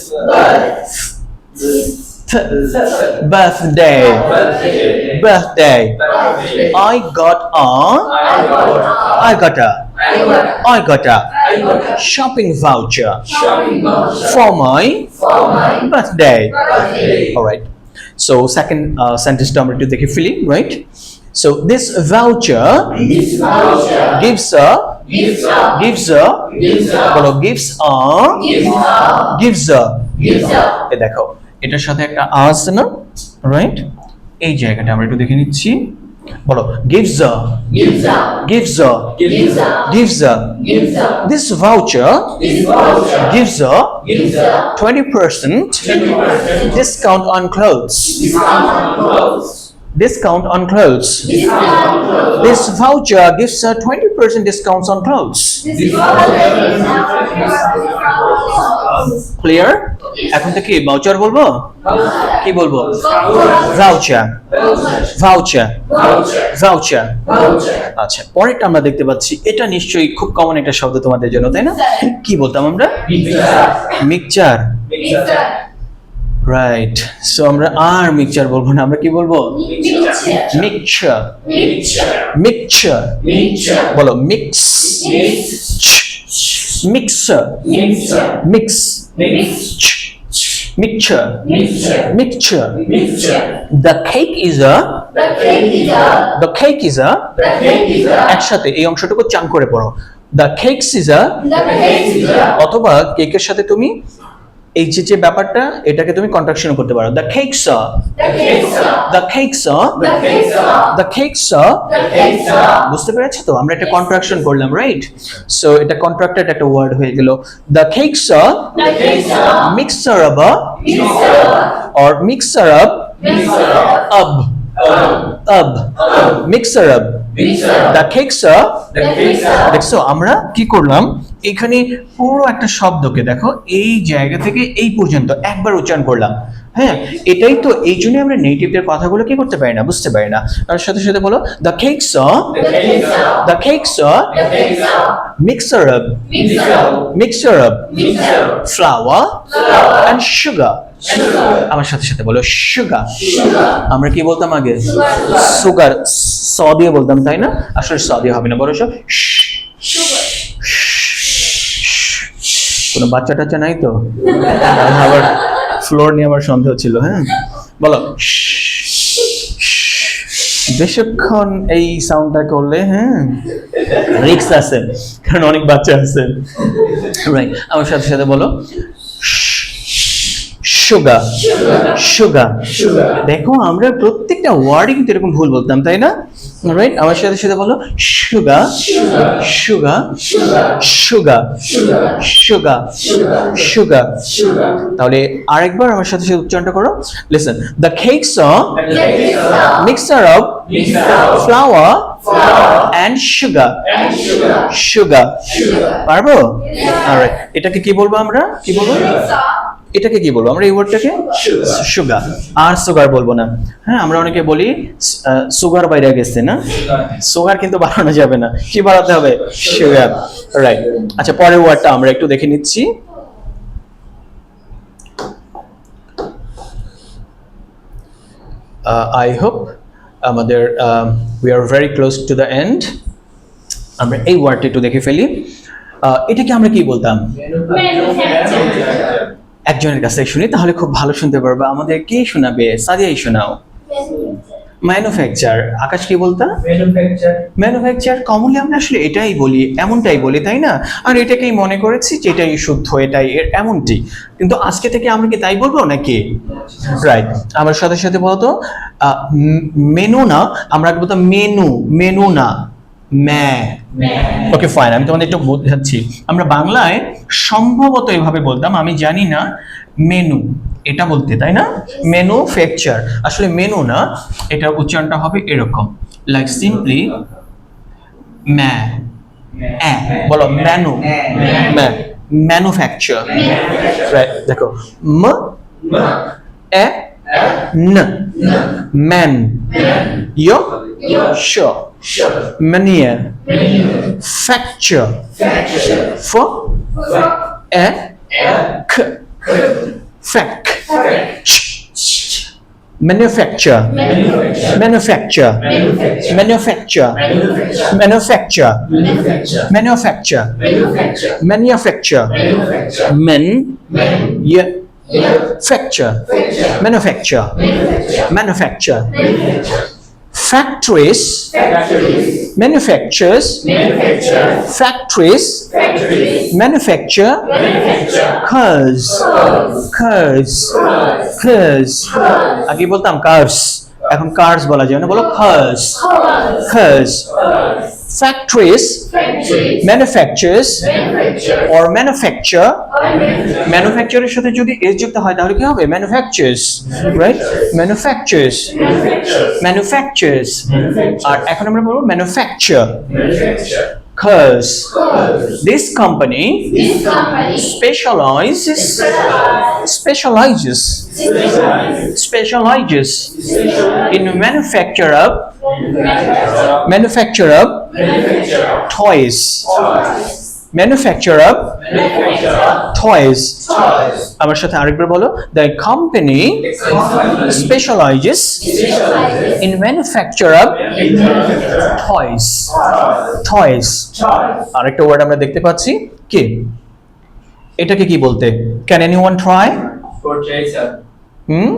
S1: birthday birthday I got a shopping voucher for my birthday all right so second sentence number 2 দেখে ফেলি right so this voucher gives a বলো gives a এই দেখো এটার সাথে একটা আ আছে না রাইট এই জায়গাটা আমরা একটু দেখে নিচ্ছি বলো gives a this voucher gives a 20% discount on clothes discount on clothes this voucher gives a 20% discounts on clothes clear এখন থেকে ভাউচার বলবো কি বলবো ভাউচার আচ্ছা পরেরটা আমরা দেখতে পাচ্ছি এটা নিশ্চয়ই খুব কমন একটা শব্দ তোমাদের জন্য তাই না কি বলতাম আমরা মিক্সচার রাইট। সো আমরা আর মিক্সচার বলবো না, আমরা কি বলবো? মিক্সচার। মিক্সচার বলো, mix. Mixer. Mix. Mixture. The cake is a. একসাথে এই অংশটুকু চাং করে পড়ো। The cake is a. অথবা কেকের সাথে তুমি এই যে ব্যাপারটা এটাকে তুমি কন্ট্রাকশন করতে পারো। The cakes are. বুঝতে পেরেছো তো? আমরা একটা কন্ট্রাকশন করলাম, রাইট? সো এটা কন্ট্রাক্টেড একটা ওয়ার্ড হয়ে গেল। The cakes are mixer of a or mixer up mixer up the cakes are। দেখছো আমরা কি করলাম? এখানে পুরো একটা শব্দকে দেখো এই জায়গা থেকে এই পর্যন্ত একবার উচ্চারণ করলাম। হ্যাঁ, এটাই তো, এই জন্য আমরা নেটিভদের কথাগুলো কি করতে পারি না, বুঝতে পারি না। তার সাথে সাথে বলো, the cakes are mixer up flour and sugar। আমার সাথে সাথে বলো, সুগার। আমরা কি বলতাম আগে? সুগার। স দিয়ে বলতাম, তাই না? আসলে স দিয়ে হবে না, বলো সব। কোনো বাচ্চা টাচ্চা নাই তো? আবার ফ্লোর নিয়ে আমার সন্দেহ ছিল। হ্যাঁ, বলো। বেশিক্ষণ এই সাউন্ডটা করলে হ্যাঁ রিস্ক আছে, কারণ অনেক বাচ্চা আছে, রাইট? আমার সাথে সাথে বলো, সুগার। দেখো আমরা প্রত্যেকটা ওয়ার্ডে কিন্তু এরকম ভুল বলতাম, তাই না? রাইট? আমার সাথে সাথে বলো, সুগার। তাহলে আরেকবার আমার সাথে সাথে উচ্চারণটা করো। Listen, the cakes are mixture of flour and sugar. পারবো? অলরাইট, এটাকে কি বলবো আমরা? কি বলবো এটাকে? কি বলবো আমরা এই ওয়ার্ডটাকে? সুগার। আর সুগার বলবো না। হ্যাঁ, আমরা অনেকে বলি সুগার বাইরে গেছে না, সুগার কিন্তু বাড়ানো যাবে না। কি বাড়াতে হবে? Sugar, right. আচ্ছা, পরের ওয়ার্ডটা আমরা একটু দেখে নিচ্ছি। আই হোপ আমাদের we are very close to the end. আমরা এই ওয়ার্ডটা একটু দেখে ফেলি। এটাকে আমরা কি বলতাম? একজনের কাছে শুনি, তাহলে খুব ভালো শুনতে পারবে। আমাদের কে শোনাবে? সাদিয়াই শোনাও। ম্যানুফ্যাকচার। আকাশ কি বলতা? ম্যানুফ্যাকচার। কমনলি আমরা আসলে এটাই বলি, এমনটাই বলি, তাই না? আর এটাকেই মনে করেছি যে এটাই শুদ্ধ, এটাই এমনটি। কিন্তু আজকে থেকে আমরা কি তাই বলবো নাকি? রাইট। আমার সাথে সাথে বলতো মেনু না, আমরা বলতাম মেনু না, ওকে ফাইন, আমি তোমাদের একটু বোঝাচ্ছি। আমরা বাংলায় সম্ভবত এভাবে বলতাম, আমি জানি না, মেনু এটা বলতে, তাই না? ম্যানুফ্যাকচার। আসলে মেনু না, এটার উচ্চারণটা হবে এরকম, লাইক সিম্পলি বলো, ম্যানুফ্যাকচার। রাইট, দেখো, man, mania, facture, for fact, manufacture, manufacture, manufacture, manufacture, manufacture, manufacture, manufacture, manufacture, manufacture. Factories, manufactures, factories, manufacture, cars, আগে বলতাম cars, এখন cars বলা যায় না, বলো cars. Factories, manufactures, or manufacture. Manufacture এর সাথে যদি s যুক্ত হয় তাহলে কি হবে? Manufactures, right? Manufactures. আর এখন আমরা বলবো manufacture. Cause this company specializes in manufacture of toys. Manufacture of toys. আমার সাথে আরেকবার বলো, the company specializes in manufacture of toys. Toys. আরেকটা ওয়ার্ড আমরা দেখতে পাচ্ছি, কি এটাকে কি বলতে? Can anyone try?
S3: Portraiture.
S1: Hmm,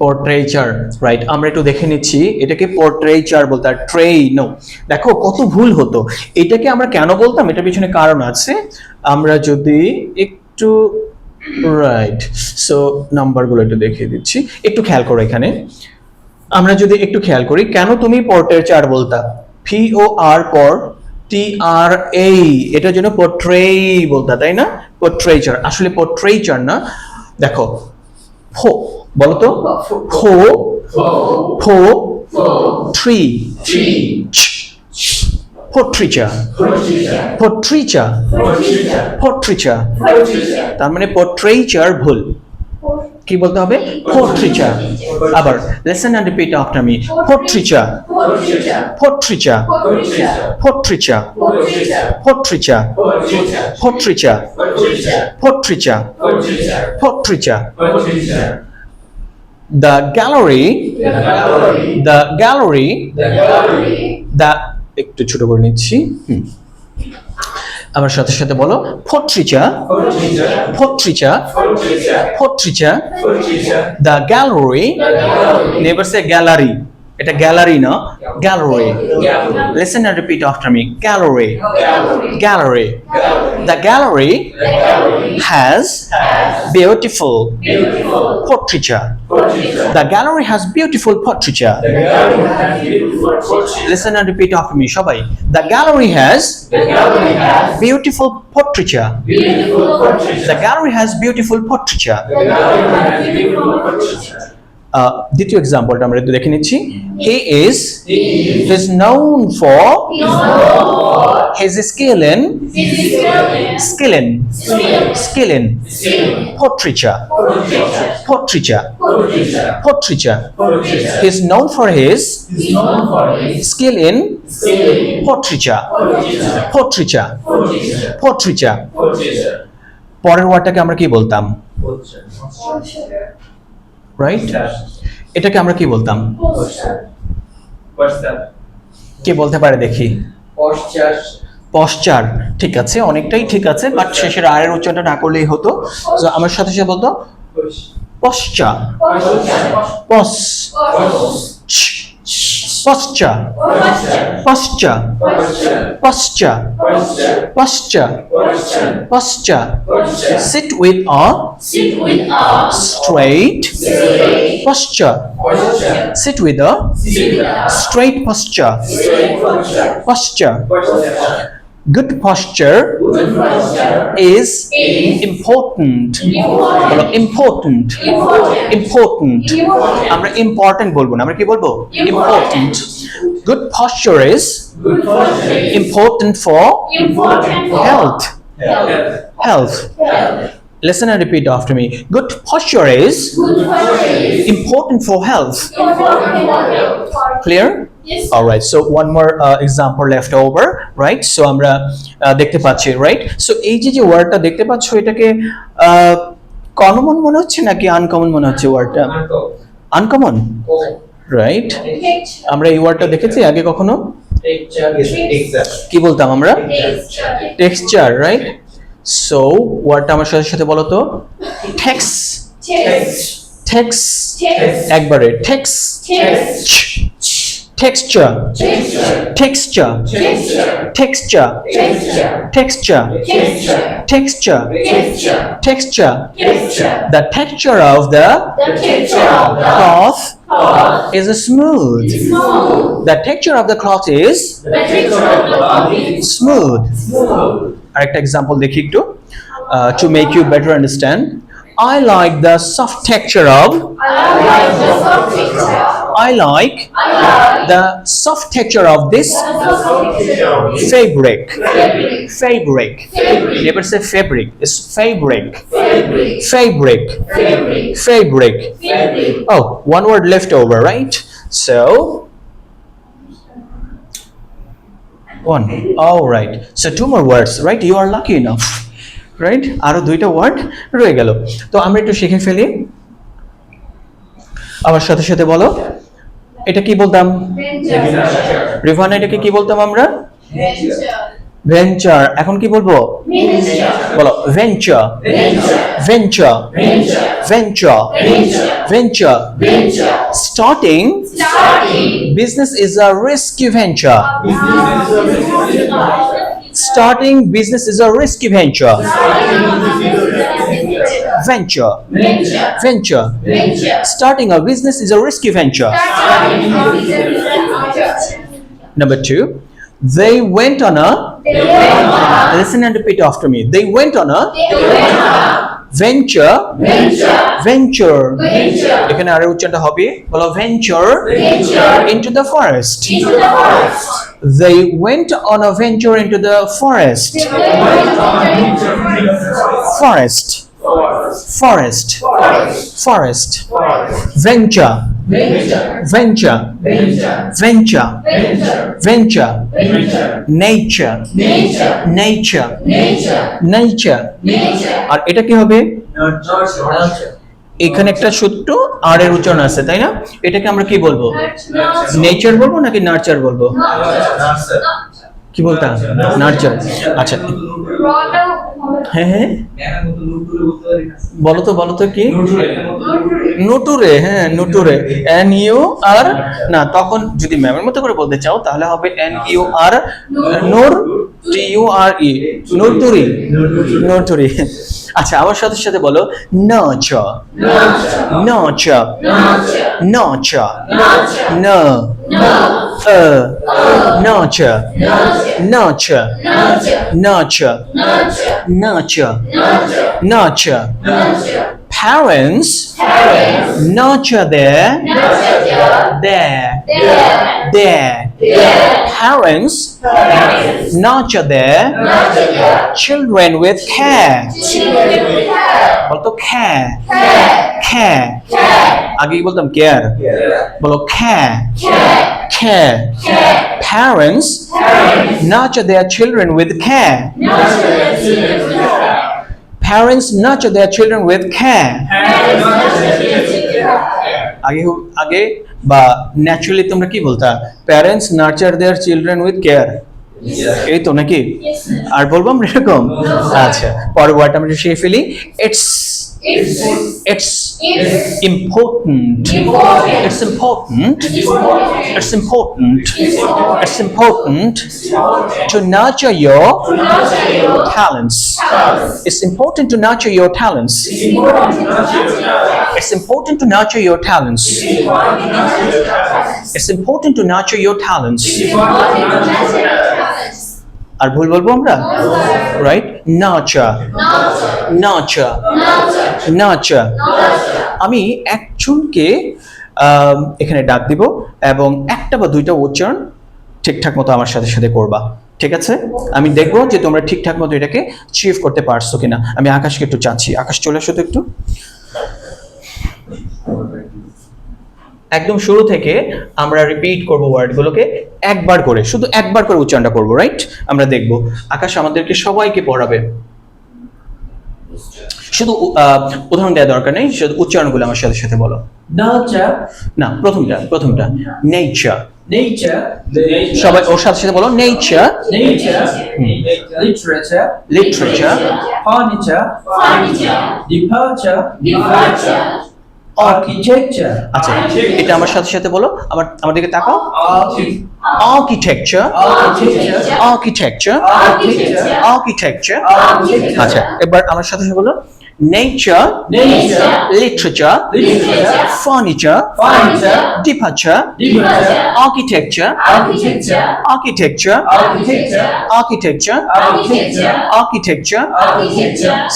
S1: portraiture, right. আমরা একটু দেখে নিচ্ছি, এটাকে পোর্ট্রেচার বলতে, আর ট্রেইনো। দেখো কত ভুল হতো। এটাকে আমরা কেন বলতাম, এটার পিছনে কারণ আছে। আমরা যদি একটু, রাইট, সো নাম্বারগুলো একটু দেখিয়ে দিচ্ছি, একটু খেয়াল করো এখানে। আমরা যদি একটু খেয়াল করি, কেন তুমি পোর্ট্রেচার বলতা? POR পর TRA, এটার জন্য পোর্ট্রেই বলতা, তাই না? পোর্ট্রেচার, আসলে পোর্ট্রেচার না। দেখো, ফো বলো তো, ফো ফো ট্রি, পোর্ট্রেচার, পোর্ট্রেচার, পোর্ট্রেচার। তার মানে পোর্ট্রেচার ভুল, কি বলতে হবে? পোর্ট্রেচার। আবার listen and repeat after me, portraiture, portraiture, portraiture, portraiture, portraiture, portraiture, portraiture. The gallery, the gallery, the, একটু ছোট করে নিচ্ছি। আমার সাথে সাথে বলো, পোর্ট্রেচার, portraiture, portraiture. The gallery, never say gallery, এটা গ্যালারি না, gallery. Listen and repeat after me, gallery, gallery. The gallery has beautiful portraiture. The gallery has beautiful portraiture. Listen and repeat after me, সবাই। The gallery has beautiful portraiture. The gallery has beautiful portraiture. দ্বিতীয় এক্সাম্পলটা আমরা একটু দেখে নিচ্ছি। He is known for his skill in portraiture, portraiture, portraiture. He is known for his skill in portraiture, portraiture, portraiture. পরের ওয়ার্ডটাকে আমরা কি বলতাম? রাইট, এটাকে আমরা কি বলতাম? কে বলতে পারে দেখি? পশ্চার। ঠিক আছে, অনেকটাই ঠিক আছে, বাট শেষের আর এর উচ্চারণটা না করলেই হতো। তো আমার সাথে সাথে বলতো posture, pause, posture, posture, posture, posture, posture. Sit with a straight posture. Sit with a straight posture. Posture. Good posture is important. বলো important. Important. আমরা important বলবো না, আমরা কি বলবো? Important. Good posture is important for health. Health. Listen and repeat after me. Good posture is important for health. Clear?
S2: Yes.
S1: All right. So one more example left over, right? So আমরা দেখতে পাচ্ছি, right? So এই যে ওয়ার্ডটা দেখতে পাচ্ছো, এটাকে common মনে হচ্ছে নাকি আনকমন মনে হচ্ছে ওয়ার্ডটা? Uncommon, right? আমরা এই ওয়ার্ডটা দেখেছি আগে কখনো? কি বলতাম আমরা? Texture, right? সো ওয়ার্ডটা আমার সাথে সাথে বলো তো, টেক্স, টেক্স, একবারে text, texture, texture, texture, texture, texture, texture. The texture of the cloth is smooth. The texture of the cloth is smooth. আরেকটা এক্সাম্পল দেখি একটু, to make you better understand. I like the soft texture of I like the soft texture of this fabric. Fabric. Never say fabric. It's fabric. Fabric. Fabric. Oh, one word left over, right? So One. All right. So two more words, right? You are lucky enough, right? আরো দুইটা word রয়ে গেল। তো আমরা একটু শিখে ফেলি। আমার সাথে সাথে বলো, এটা কি বলতাম? রিভানা, এটাকে কি বলতাম আমরা? ভেঞ্চার। এখন কি বলবো? বলো venture, venture, venture, venture. Starting business is a risky venture. Starting business is a risky venture. Venture, venture. Starting a business is a risky venture. Number two, they went on a, listen and repeat after me. They went on a venture, venture. এখানে আরো উচ্চারণটা হবে, বলো venture into the forest. They went on a venture into the forest. Forest, forest, forest. Venture, venture, venture, venture. Nature, nature, nature. আর এটা কি হবে? এখানে একটা সূত্র আর এর উচ্চারণ আছে, তাই না? এটাকে আমরা কি বলবো? নেচার বলবো নাকি নার্চার বলবো? কি বলতাম? নার্চার। আচ্ছা, হ্যাঁ হ্যাঁ, বলো তো কি? নুটুরে। হ্যাঁ, নুটুরে। NUR না, তখন যদি ম্যামের মতো করে বলতে চাও তাহলে হবে NUR, নূর, TURE, নুরতুরি, নুরতুরি। আচ্ছা, আমার সাথে সাথে বলো nurture, nurture, nurture, nurture, nurture, nurture, nurture, nurture. Parents nurture their parents nurture their children with care. বলতো care, care. আগেই বলতাম care, বলো care, care. Parents nurture their children with care. Parents nurture their children with care. আগে বা naturally তোমরা কি বলতা? Parents nurture their children with care. এই তো নাকি? আর বলবো আমরা এরকম? আচ্ছা, পরের ওয়ার্ডটা আমরা শিখে ফেলি। It's important. It's important. It's important. It's important to nurture your talents. It's important to nurture your talents. It's important to nurture your talents. It's important to nurture your talents. আর ভুল বলবো আমরা? রাইট? Nurture, nurture, nurture. আমি একজনকে এখানে ডাক দিব এবং একটা বা দুইটা উচ্চারণ ঠিকঠাক মতো আমার সাথে সাথে করবা, ঠিক আছে? আমি দেখবো যে তোমরা ঠিকঠাক মতো এটাকে চিভ করতে পারছো কিনা। আমি আকাশকে একটু চাচ্ছি, আকাশ চলে আসো তো একটু। একদম শুরু থেকে আমরা রিপিট করব ওয়ার্ডগুলোকে একবার করে, শুধু একবার করে উচ্চারণটা করব, রাইট? আমরা দেখব আকাশ আমাদেরকে সবাইকে পড়াবে, শুধু উদাহরণ দেওয়া দরকার নেই, শুধু উচ্চারণগুলো আমার সাথে সাথে বলো।
S3: Nurture,
S1: না, প্রথমটা নেচার।
S3: nature,
S1: সবাই ওর সাথে সাথে বলো nature,
S3: nature, literature,
S1: literature,
S3: furniture, departure, architecture.
S1: আচ্ছা, এটা আমার সাথে সাথে বলো, আমার দিকে তাকাও। Architecture, architecture, architecture. আচ্ছা, এবার আমার সাথে সাথে বলো nature, literature, furniture, departure, architecture, architecture, architecture, architecture,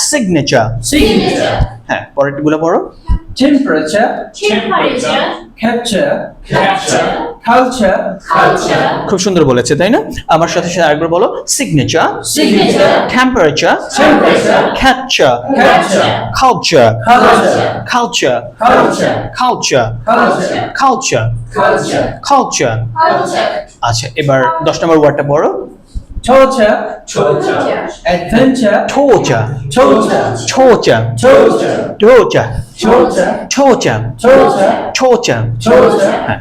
S1: signature. হ্যাঁ, পরেরগুলো পড়ো।
S3: Temperature, capture, culture,
S1: খুব সুন্দর বলেছে, তাই না? আমার সাথে সাথে আরেকবার বলো signature, temperature, capture, culture, culture, culture, culture, culture. আচ্ছা, এবার 10 নম্বর ওয়ার্ডটা পড়ো।
S3: torture,
S2: Torture.
S3: adventure,
S1: torture,
S3: torture,
S1: torture,
S3: torture,
S1: torture,
S3: torture,
S1: torture,
S3: torture,
S1: torture.
S3: torture,
S1: হ্যাঁ,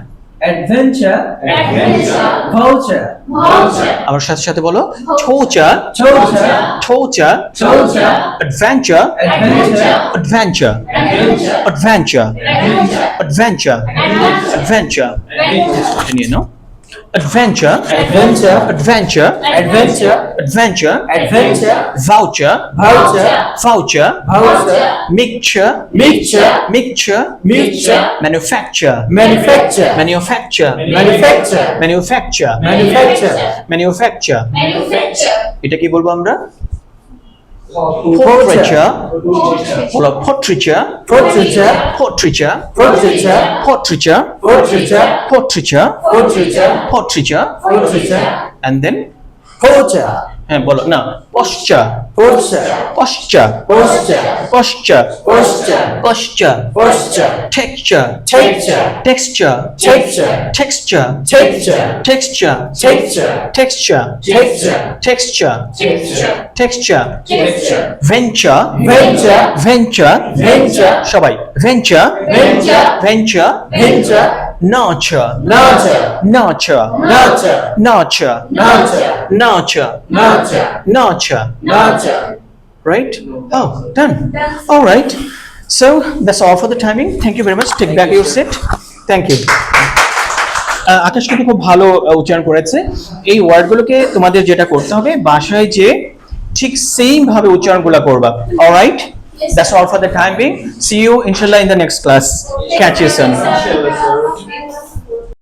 S3: adventure,
S2: Adventure.
S3: vulture,
S2: Vulture.
S1: আমার সাথে সাথে বলো torture,
S3: torture,
S1: torture,
S3: torture,
S1: adventure,
S3: adventure,
S1: adventure,
S2: Adventure.
S1: adventure,
S2: Adventure.
S1: adventure, adventure. Can you know? Adventure,
S3: adventure,
S1: adventure,
S3: adventure,
S1: adventure,
S3: adventure,
S1: voucher,
S3: voucher,
S1: voucher,
S3: voucher,
S1: mixture,
S3: mixture,
S1: mixture,
S3: mixture,
S1: manufacture,
S3: manufacture,
S1: manufacture,
S3: manufacture,
S1: manufacture,
S3: manufacture,
S1: manufacture.
S2: Manufacture.
S1: এটা কি বলবো আমরা?
S3: portraiture,
S1: বলো portraiture,
S3: portraiture,
S1: portraiture,
S3: portraiture,
S1: portraiture,
S3: portraiture,
S1: portraiture,
S3: portraiture,
S1: portraiture,
S3: portraiture,
S1: and then
S3: portraiture,
S1: হ্যাঁ বলো না posture,
S3: posture,
S1: posture,
S3: posture,
S1: posture,
S3: posture,
S1: posture,
S3: posture,
S1: texture,
S3: texture,
S1: texture,
S3: texture,
S1: texture,
S3: texture,
S1: texture,
S3: texture,
S1: texture,
S3: texture,
S1: texture,
S2: Texture.
S1: texture,
S2: Texture.
S1: venture,
S3: venture,
S1: venture,
S3: venture,
S1: সবাই venture,
S3: venture,
S1: venture,
S3: venture,
S1: nurture,
S3: nurture,
S1: nurture,
S3: nurture,
S1: nurture,
S3: nurture,
S1: nurture,
S3: nurture,
S1: nurture,
S3: nurture.
S1: right? Oh, done. All right. So that's all for the timing. Thank you very much. Take back your seat. Thank you. আকাশ কিন্তু খুব ভালো উচ্চারণ করেছে। এই ওয়ার্ডগুলোকে তোমাদের যেটা করতে হবে বাসায় যে ঠিক সেম ভাবে উচ্চারণগুলো করবা। All right? That's all for the time being. See you inshallah in the next class. Catch you soon.